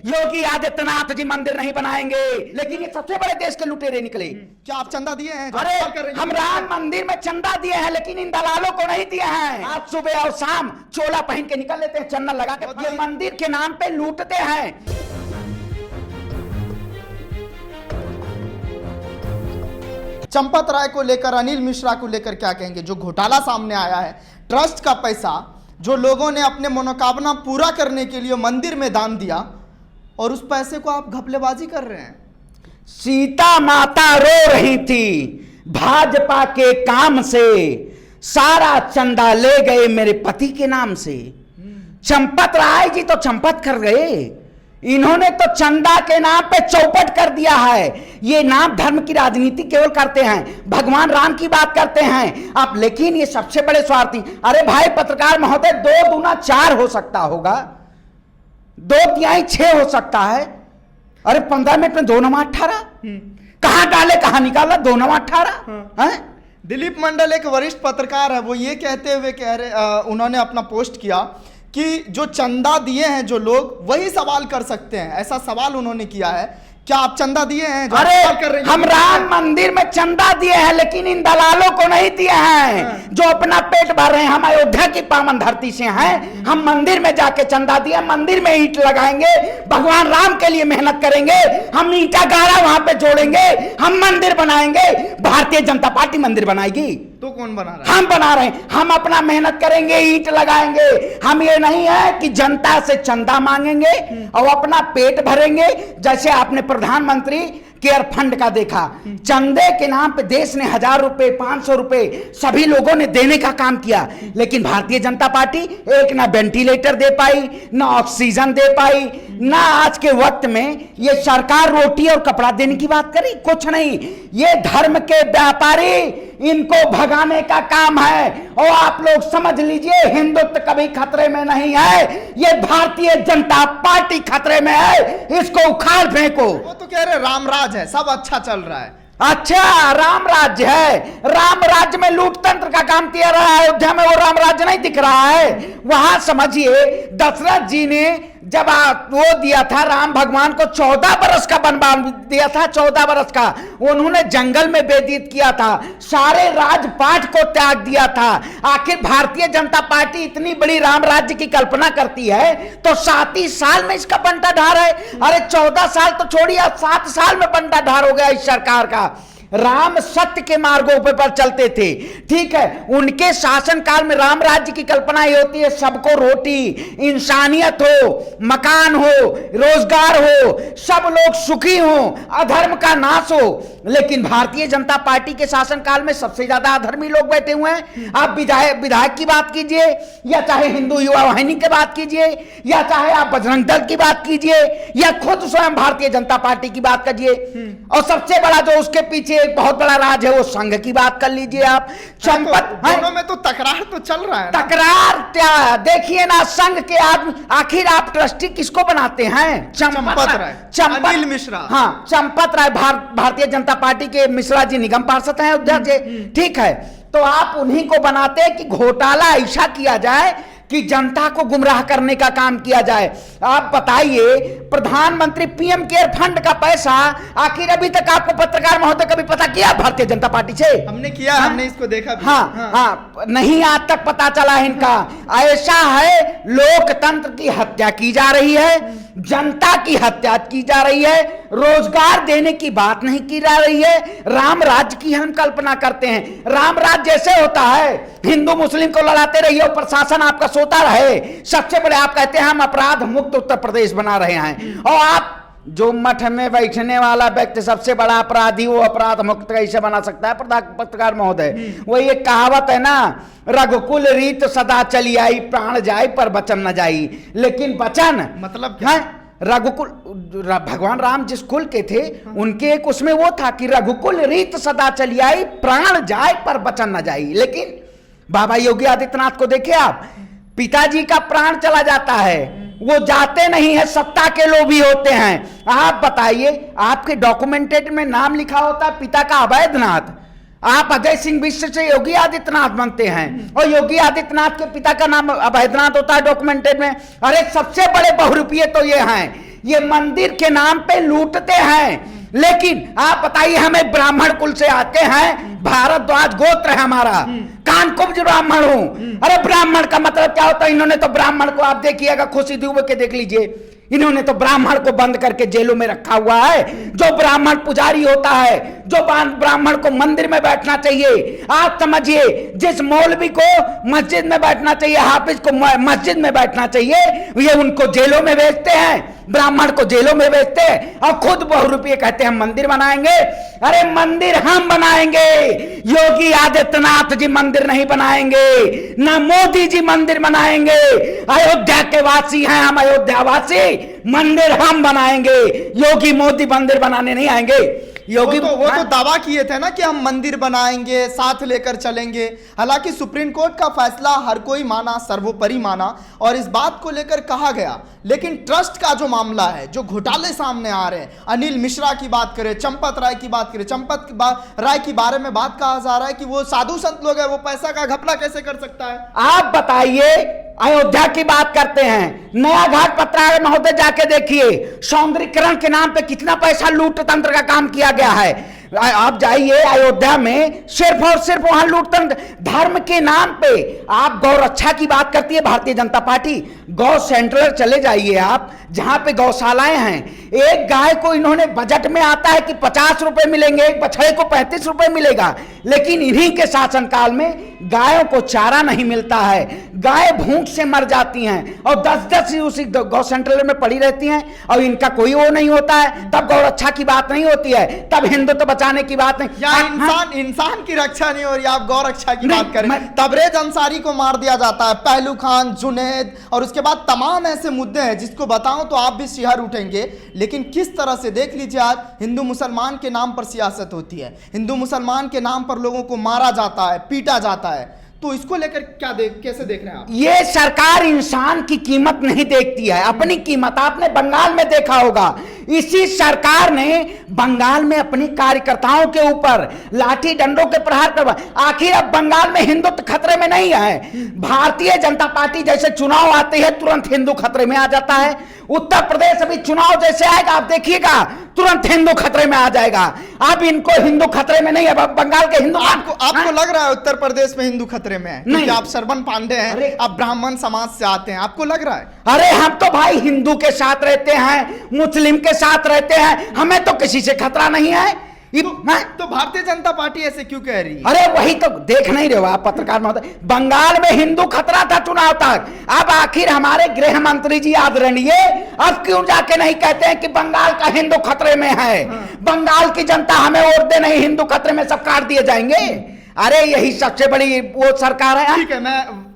योगी आदित्यनाथ जी मंदिर नहीं बनाएंगे, लेकिन ये सबसे बड़े देश के लुटेरे निकले। क्या आप चंदा दिए हैं? अरे हम राम मंदिर में चंदा दिए हैं, लेकिन इन दलालों को नहीं दिए हैं। आज सुबह और शाम चोला पहन के निकल लेते हैं, चंदन लगा के। ये मंदिर के नाम पे लूटते हैं। चंपत राय को लेकर, अनिल मिश्रा को लेकर क्या कहेंगे? जो घोटाला सामने आया है, ट्रस्ट का पैसा जो लोगों ने अपने मनोकामना पूरा करने के लिए मंदिर में दान दिया, और उस पैसे को आप घपलेबाजी कर रहे हैं। सीता माता रो रही थी भाजपा के काम से, सारा चंदा ले गए मेरे पति के नाम से। चंपत राय जी तो चंपत कर गए, इन्होंने तो चंदा के नाम पे चौपट कर दिया है। ये नाम धर्म की राजनीति केवल करते हैं, भगवान राम की बात करते हैं आप, लेकिन ये सबसे बड़े स्वार्थी। अरे भाई पत्रकार महोदय, 2 दूना 4 हो सकता होगा, 2 तिहाई 6 हो सकता है। अरे 15 मिनट में 2 9 18 कहां डाले कहां निकाला? 2 9 18 है। दिलीप मंडल एक वरिष्ठ पत्रकार है, वो ये कहते हुए उन्होंने अपना पोस्ट किया कि जो चंदा दिए हैं जो लोग, वही सवाल कर सकते हैं। ऐसा सवाल उन्होंने किया है। क्या आप चंदा दिए हैं? अरे हम राम मंदिर में चंदा दिए हैं, लेकिन इन दलालों को नहीं दिए हैं जो अपना पेट भर रहे हैं। हम अयोध्या की पावन धरती से हैं, हम मंदिर में जाके चंदा दिए, मंदिर में ईंट लगाएंगे, भगवान राम के लिए मेहनत करेंगे, हम ईंटा गाड़ा वहां पे जोड़ेंगे, हम मंदिर बनाएंगे। भारतीय जनता पार्टी मंदिर बनाएगी तो कौन बना रहा है? हम बना रहे हैं। हम अपना मेहनत करेंगे, ईंट लगाएंगे। हम ये नहीं है कि जनता से चंदा मांगेंगे और अपना पेट भरेंगे। जैसे आपने प्रधानमंत्री केयर फंड का देखा, चंदे के नाम पे देश ने 1000 रुपए 500 रुपए सभी लोगों ने देने का काम किया, लेकिन भारतीय जनता पार्टी एक ना वेंटिलेटर दे पाई, ना ऑक्सीजन दे पाई, ना आज के वक्त में ये सरकार रोटी और कपड़ा देने की बात करी, कुछ नहीं। ये धर्म के व्यापारी, इनको भगाने का काम है। और आप लोग समझ लीजिए, हिंदुत्व कभी खतरे में नहीं है, ये भारतीय जनता पार्टी खतरे में है। इसको उखाड़ फेंको। वो तो कह रहे राम राज है, सब अच्छा चल रहा है। अच्छा, राम राज्य है। राम राज्य में लूट तंत्र का काम किया रहा है, अयोध्या में वो राम राज्य नहीं दिख रहा है। वहां समझिए, दशरथ जी ने जब वो दिया था राम भगवान को 14 बरस का वनवास दिया था, 14 बरस का उन्होंने जंगल में व्यतीत किया था, सारे राजपाट को त्याग दिया था। आखिर भारतीय जनता पार्टी इतनी बड़ी राम राज्य की कल्पना करती है तो 7 ही साल में इसका बंटाढार है। अरे 14 साल तो छोड़िए, 7 साल में बंटाढार हो गया इस सरकार का। राम सत्य के मार्गों पर चलते थे, ठीक है। उनके शासनकाल में राम राज्य की कल्पना ये होती है, सबको रोटी, इंसानियत हो, मकान हो, रोजगार हो, सब लोग सुखी हो, अधर्म का नाश हो। लेकिन भारतीय जनता पार्टी के शासनकाल में सबसे ज्यादा अधर्मी लोग बैठे हुए हैं। आप विधायक की बात कीजिए, या चाहे हिंदू युवा वाहिनी की बात कीजिए, या चाहे आप बजरंग दल की बात कीजिए, या खुद स्वयं भारतीय जनता पार्टी की बात कीजिए। और सबसे बड़ा जो उसके पीछे एक बहुत बड़ा राज है, वो संघ की बात कर लीजिए आप। चंपत दोनों में तो तकरार तो चल रहा है। तकरार क्या देखिए ना, संघ के आदमी, आखिर आप ट्रस्टी किसको बनाते हैं? चंपत राय, अनिल मिश्रा। हाँ, चंपत राय भारतीय जनता पार्टी के मिश्रा जी निगम पार्षद हैं अयोध्या से, ठीक है। तो आप उन्हीं को बनाते हैं कि घोटाला ऐसा किया जाए कि जनता को गुमराह करने का काम किया जाए। आप बताइए, प्रधानमंत्री पीएम केयर फंड का पैसा आखिर अभी तक आपको पत्रकार महोदय कभी पता किया भारतीय जनता पार्टी से? हमने किया, हाँ? हमने इसको देखा भी। हाँ, नहीं आज तक पता चला इनका। ऐसा है, लोकतंत्र की हत्या की जा रही है, जनता की हत्या की जा रही है, रोजगार देने की बात नहीं की जा रही है। राम राज्य की हम कल्पना करते हैं। राम राज्य जैसे होता है, हिंदू मुस्लिम को लड़ाते रहिए और प्रशासन आपका सोता रहे। सबसे बड़े आप कहते हैं हम अपराध मुक्त उत्तर प्रदेश बना रहे हैं, और आप जो मठ में बैठने वाला व्यक्ति सबसे बड़ा अपराधी, वो अपराध मुक्त कैसे बना सकता है पत्रकार महोदय? वो ये कहावत है ना, रघुकुल रीत सदा चली आई, प्राण जाए पर वचन न जाई। लेकिन वचन मतलब क्या है? रघुकुल, भगवान राम जिस कुल के थे, उनके एक उसमें वो था कि रघुकुल रीत सदा चली आई, प्राण जाए पर वचन न जाई। लेकिन बाबा योगी आदित्यनाथ को देखिए आप, पिताजी का प्राण चला जाता है, वो जाते नहीं है, सत्ता के लोभी होते हैं। आप बताइए, आपके डॉक्यूमेंटेड में नाम लिखा होता है पिता का अवैधनाथ, आप अजय सिंह बिष्ट से योगी आदित्यनाथ बनते हैं, और योगी आदित्यनाथ के पिता का नाम अभयद्रनाथ होता है डॉक्यूमेंटेड में। अरे सबसे बड़े बहुरूपिये तो ये हैं, ये मंदिर के नाम पे लूटते हैं। लेकिन आप बताइए, हमें ब्राह्मण कुल से आते हैं, भारद्वाज गोत्र है हमारा, कानकुब्ज ब्राह्मण हूं। अरे ब्राह्मण का मतलब क्या होता है? इन्होंने तो ब्राह्मण को, आप देखिएगा खुशी दुबे के देख लीजिए, इन्होंने तो ब्राह्मण को बंद करके जेलों में रखा हुआ है। जो ब्राह्मण पुजारी होता है, जो ब्राह्मण को मंदिर में बैठना चाहिए, आप समझिए, जिस मौलवी को मस्जिद में बैठना चाहिए, हाफिज को मस्जिद में बैठना चाहिए, ये उनको जेलों में भेजते हैं, ब्राह्मण को जेलों में भेजते हैं, और खुद बहुरूपिये कहते हैं हम मंदिर बनाएंगे। अरे मंदिर हम बनाएंगे, योगी आदित्यनाथ जी मंदिर नहीं बनाएंगे, ना मोदी जी मंदिर बनाएंगे। अयोध्या के वासी हैं हम, अयोध्यावासी, मंदिर हम बनाएंगे, योगी मोदी मंदिर बनाने नहीं आएंगे। योगी वो तो दावा किए थे ना कि हम मंदिर बनाएंगे, साथ लेकर चलेंगे। हालांकि सुप्रीम कोर्ट का फैसला हर कोई माना, सर्वोपरि माना, और इस बात को लेकर कहा गया। लेकिन ट्रस्ट का जो मामला है, जो घोटाले सामने आ रहे हैं, अनिल मिश्रा की बात करें, चंपत राय की बात करें, राय के बारे में बात कहा जा रहा है कि वो साधु संत लोग हैं, वो पैसा का घपला कैसे कर सकता है? आप बताइए, अयोध्या की बात करते हैं, नया घाट पत्राचार्य महोदय जाके देखिए, सौंदर्यीकरण के नाम पे कितना पैसा लूट तंत्र का काम किया गया है। आप जाइए अयोध्या में, सिर्फ और सिर्फ वहां लूट तंत्र, धर्म के नाम पे। आप गौ रक्षा की बात करती है भारतीय जनता पार्टी, गौ सेंटर चले जाइए आप, जहां पे गौशालाएं हैं, एक गाय को इन्होंने बजट में आता है कि 50 रुपए मिलेंगे, एक बछड़े को 35 रुपए मिलेगा, लेकिन इन्हीं के शासनकाल में गायों को चारा नहीं मिलता है, गाय भूख से मर जाती हैं, और 10-10 उसी गौ सेंटर में पड़ी रहती हैं, और इनका कोई वो नहीं होता है। तब गौ रक्षा की बात नहीं होती है, तब हिंदुत्व बचाने की बात नहीं, इंसान की रक्षा नहीं हो रही, आप गौ रक्षा की बात करें। तबरेज अंसारी को मार दिया जाता है, पहलू खान, जुनैद, और उसके बाद तमाम ऐसे मुद्दे हैं जिसको बताऊं तो आप भी शिहर उठेंगे। लेकिन किस तरह से, देख लीजिए, आज हिंदू मुसलमान के नाम पर सियासत होती है, हिंदू मुसलमान के नाम पर लोगों को मारा जाता है, पीटा जाता है। तो इसको लेकर कैसे देख रहे हैं आप? ये सरकार इंसान की कीमत नहीं देखती है, अपनी कीमत। आपने बंगाल में देखा होगा, इसी सरकार ने बंगाल में अपनी कार्यकर्ताओं के ऊपर लाठी डंडों के प्रहार करवा। आखिर अब बंगाल में हिंदुत्व खतरे में नहीं है। भारतीय जनता पार्टी जैसे चुनाव आते हैं तुरंत हिंदू खतरे में आ जाता है। उत्तर प्रदेश अभी चुनाव जैसे आएगा, आप देखिएगा, तुरंत हिंदू खतरे में आ जाएगा। अब इनको हिंदू खतरे में नहीं है, बंगाल के हिंदू। आपको लग रहा है उत्तर प्रदेश में हिंदू खतरे में है? नहीं, आप श्रवण पांडे हैं, आप ब्राह्मण समाज से आते हैं, आपको लग रहा है? अरे हम तो भाई हिंदू के साथ रहते हैं, मुस्लिम के साथ रहते हैं, हमें तो किसी से खतरा नहीं है। तो भारतीय जनता पार्टी ऐसे क्यों कह रही है? अरे वही तो देख नहीं रहे हो आप पत्रकार महोदय, बंगाल में हिंदू खतरा था चुनाव तक। अब आखिर हमारे गृह मंत्री जी आदरणीय अब क्यों जाके नहीं कहते हैं कि बंगाल का हिंदू खतरे में है, बंगाल की जनता हमें वोट दे, नहीं हिंदू खतरे में, सब काट दिए जाएंगे। अरे यही सबसे बड़ी वो सरकार है। ठीक है,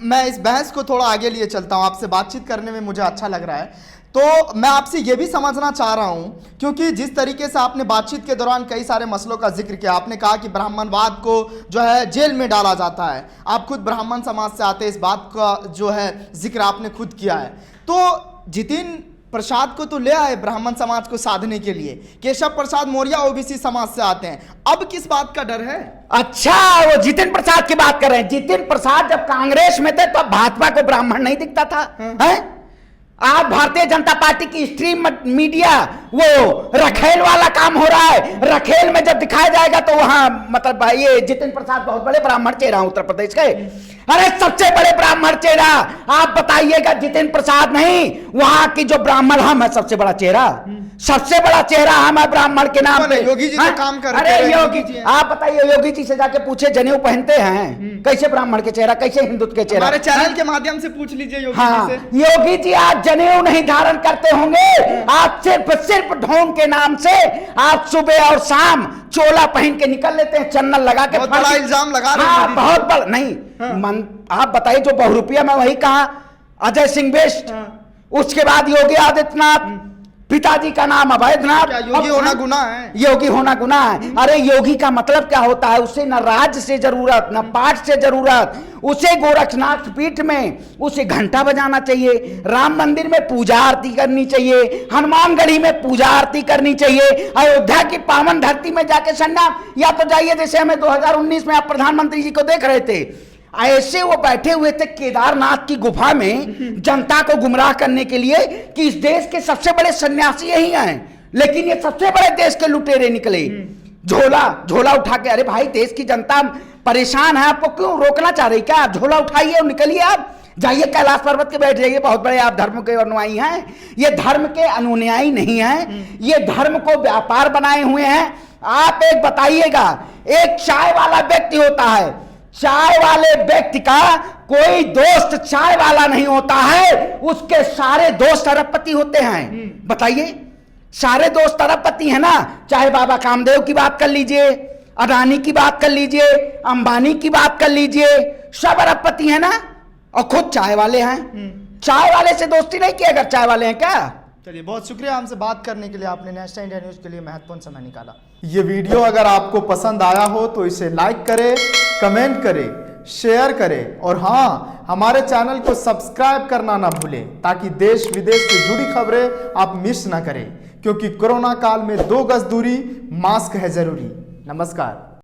मैं इस बहस को थोड़ा आगे लिए चलता हूं, आपसे बातचीत करने में मुझे अच्छा लग रहा है। तो मैं आपसे ये भी समझना चाह रहा हूं, क्योंकि जिस तरीके से आपने बातचीत के दौरान कई सारे मसलों का जिक्र किया, आपने कहा कि ब्राह्मणवाद को जो है जेल में डाला जाता है, आप खुद ब्राह्मण समाज से आते हैं, इस बात का जो है जिक्र आपने खुद किया है। तो जितिन प्रसाद को तो ले आए ब्राह्मण समाज को साधने के लिए, केशव प्रसाद मौर्य ओबीसी समाज से आते हैं, अब किस बात का डर है? अच्छा, वो जितिन प्रसाद की बात कर रहे हैं। जितिन प्रसाद जब कांग्रेस में थे तो भाजपा को ब्राह्मण नहीं दिखता था, है? आज भारतीय जनता पार्टी की स्ट्रीम मीडिया वो रखेल वाला काम हो रहा है। रखेल में जब दिखाया जाएगा तो वहां मतलब ये जितिन प्रसाद बहुत बड़े ब्राह्मण चेहरा उत्तर प्रदेश के, अरे सबसे बड़े ब्राह्मण चेहरा। आप बताइएगा, जितिन प्रसाद नहीं, वहां की जो ब्राह्मण हम है सबसे बड़ा चेहरा, सबसे बड़ा चेहरा हम है ब्राह्मण के नाम पे। योगी जी तो काम कर रहे हैं। अरे योगी जी, आप बताइए, योगी जी से जाके पूछे, जनेऊ पहनते हैं, कैसे ब्राह्मण के चेहरा, कैसे हिंदुत्व के चेहरा? हमारे चैनल के माध्यम से पूछ लीजिए योगी जी से। योगी जी आज जनेऊ नहीं धारण करते होंगे, आप सिर्फ ढोंग के नाम से आप सुबह और शाम चोला पहन के निकल लेते हैं, चन्नल लगा के। बहुत बड़ा इल्जाम लगा रहे हैं। बहुत बड़ा नहीं। आप बताइए, जो बहुरूपिया में वही कहा, अजय सिंह बिष्ट, उसके बाद योगी आदित्यनाथ, पिताजी का नाम अवैधनाथ। क्या योगी होना गुनाह है? योगी होना गुनाह है? अरे योगी का मतलब क्या होता है? उसे न राज से जरूरत, न पाठ से जरूरत, उसे गोरखनाथ पीठ में उसे घंटा बजाना चाहिए, राम मंदिर में पूजा आरती करनी चाहिए, हनुमानगढ़ी में पूजा आरती करनी चाहिए, अयोध्या की पावन धरती में जाके संन्यास, या तो जाइए जैसे हमें 2019 में आप प्रधानमंत्री जी को देख रहे थे, ऐसे वो बैठे हुए थे केदारनाथ की गुफा में जनता को गुमराह करने के लिए कि इस देश के सबसे बड़े सन्यासी यही हैं, लेकिन ये सबसे बड़े देश के लुटेरे निकले। झोला उठा के, अरे भाई देश की जनता परेशान है, आपको क्यों रोकना चाह रही? क्या झोला उठाइए और निकलिए, आप जाइए कैलाश पर्वत के बैठ जाइए। बहुत बड़े आप धर्म के अनुयायी हैं, ये धर्म के अनुयायी नहीं हैं, ये धर्म को व्यापार बनाए हुए हैं। आप एक बताइएगा, एक चाय वाला व्यक्ति होता है, चाय वाले व्यक्ति का कोई दोस्त चाय वाला नहीं होता है, उसके सारे दोस्त अरबपति होते हैं। बताइए, सारे दोस्त अरबपति है ना? चाहे बाबा कामदेव की बात कर लीजिए, अडानी की बात कर लीजिए, अंबानी की बात कर लीजिए, सब अरबपति है ना, और खुद चाय वाले हैं। चाय वाले से दोस्ती नहीं की अगर चाय वाले हैं क्या? चलिए, बहुत शुक्रिया हमसे बात करने के लिए, आपने नेशनल इंडिया न्यूज के लिए महत्वपूर्ण समय निकाला। ये वीडियो अगर आपको पसंद आया हो तो इसे लाइक करें, कमेंट करें, शेयर करें, और हाँ, हमारे चैनल को सब्सक्राइब करना ना भूलें ताकि देश विदेश से जुड़ी खबरें आप मिस ना करें, क्योंकि कोरोना काल में 2 गज दूरी, मास्क है जरूरी। नमस्कार।